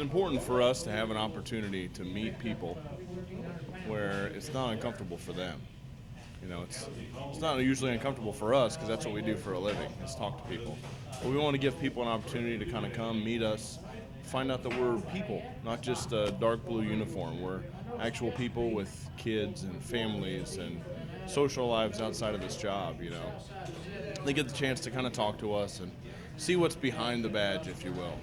important for us to have an opportunity to meet people where it's not uncomfortable for them. It's not usually uncomfortable for us because that's what we do for a living, is talk to people. But we want to give people an opportunity to kind of come meet us, find out that we're people, not just a dark blue uniform. We're actual people with kids and families and social lives outside of this job. They get the chance to kind of talk to us and see what's behind the badge, if you will.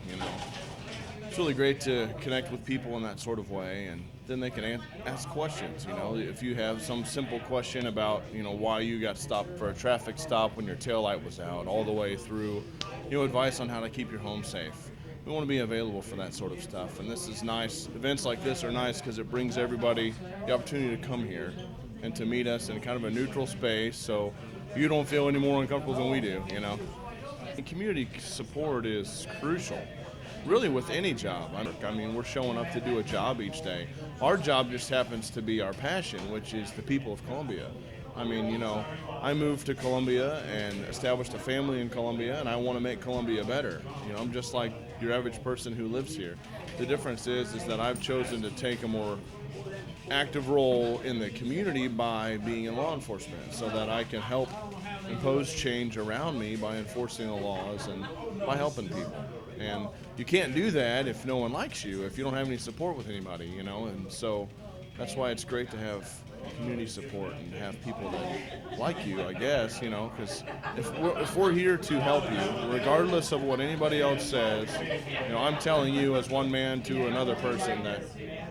It's really great to connect with people in that sort of way, and then they can ask questions. If you have some simple question about why you got stopped for a traffic stop when your taillight was out, all the way through advice on how to keep your home safe. We want to be available for that sort of stuff, and this is nice. Events like this are nice because it brings everybody the opportunity to come here and to meet us in kind of a neutral space, so you don't feel any more uncomfortable than we do. And community support is crucial, really, with any job. We're showing up to do a job each day. Our job just happens to be our passion, which is the people of Columbia. I moved to Columbia and established a family in Columbia, and I want to make Columbia better. I'm just like your average person who lives here. The difference is that I've chosen to take a more active role in the community by being in law enforcement so that I can help impose change around me by enforcing the laws and by helping people. And you can't do that if no one likes you, if you don't have any support with anybody, and so that's why it's great to have community support and to have people that like you, I guess, because if we're here to help you, regardless of what anybody else says, I'm telling you as one man to another person that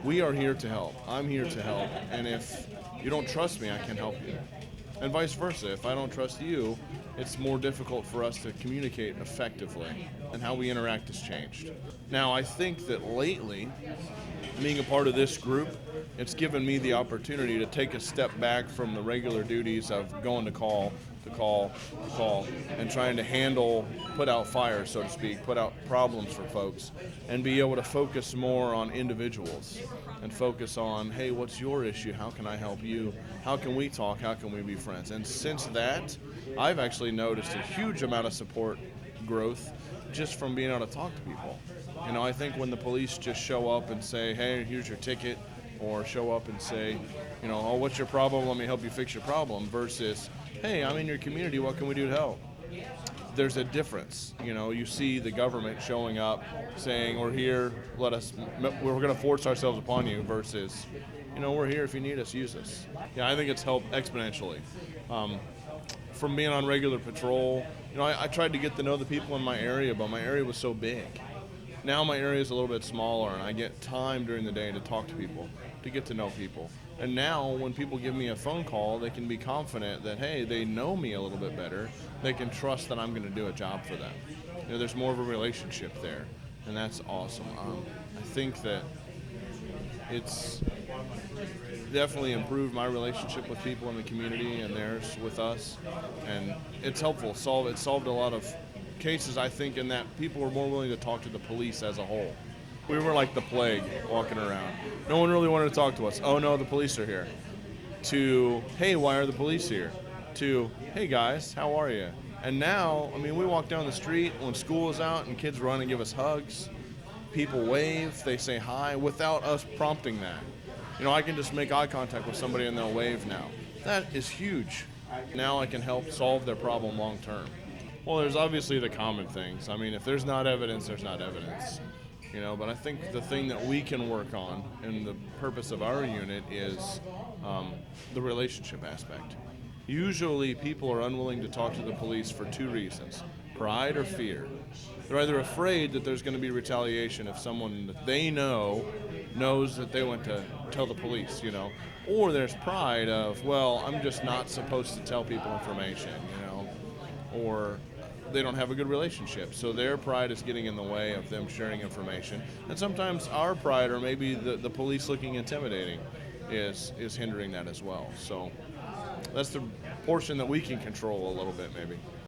we are here to help. I'm here to help, and if you don't trust me, I can help you. And vice versa. If I don't trust you, it's more difficult for us to communicate effectively, and how we interact has changed. Now, I think that lately, being a part of this group, it's given me the opportunity to take a step back from the regular duties of going to call, and trying to put out fires, so to speak, put out problems for folks, and be able to focus more on individuals and focus on, hey, what's your issue? How can I help you? How can we talk? How can we be friends? And since that, I've actually noticed a huge amount of support growth just from being able to talk to people. I think when the police just show up and say, hey, here's your ticket, or show up and say, oh, what's your problem? Let me help you fix your problem, versus, hey, I'm in your community, what can we do to help? There's a difference. You see the government showing up saying, we're here, we're going to force ourselves upon you, versus, we're here if you need us, use us. Yeah, I think it's helped exponentially. From being on regular patrol, I tried to get to know the people in my area, but my area was so big. Now my area is a little bit smaller, and I get time during the day to talk to people, to get to know people. And now when people give me a phone call, they can be confident that, hey, they know me a little bit better. They can trust that I'm going to do a job for them. There's more of a relationship there, and that's awesome. I think that it's definitely improved my relationship with people in the community and theirs with us, and it's helpful. It solved a lot of cases, I think, in that people were more willing to talk to the police as a whole. We were like the plague walking around. No one really wanted to talk to us. Oh no, the police are here. To, hey, why are the police here? To, hey guys, how are you? And now, we walk down the street when school is out and kids run and give us hugs. People wave, they say hi without us prompting that. I can just make eye contact with somebody and they'll wave now. That is huge. Now I can help solve their problem long term. Well, there's obviously the common things. If there's not evidence, there's not evidence. But I think the thing that we can work on, and the purpose of our unit, is the relationship aspect. Usually people are unwilling to talk to the police for two reasons: pride or fear. They're either afraid that there's going to be retaliation if someone that they knows that they went to tell the police, or there's pride of, well, I'm just not supposed to tell people information, or they don't have a good relationship, so their pride is getting in the way of them sharing information. And sometimes our pride, or maybe the police looking intimidating, is hindering that as well. So that's the portion that we can control a little bit, maybe.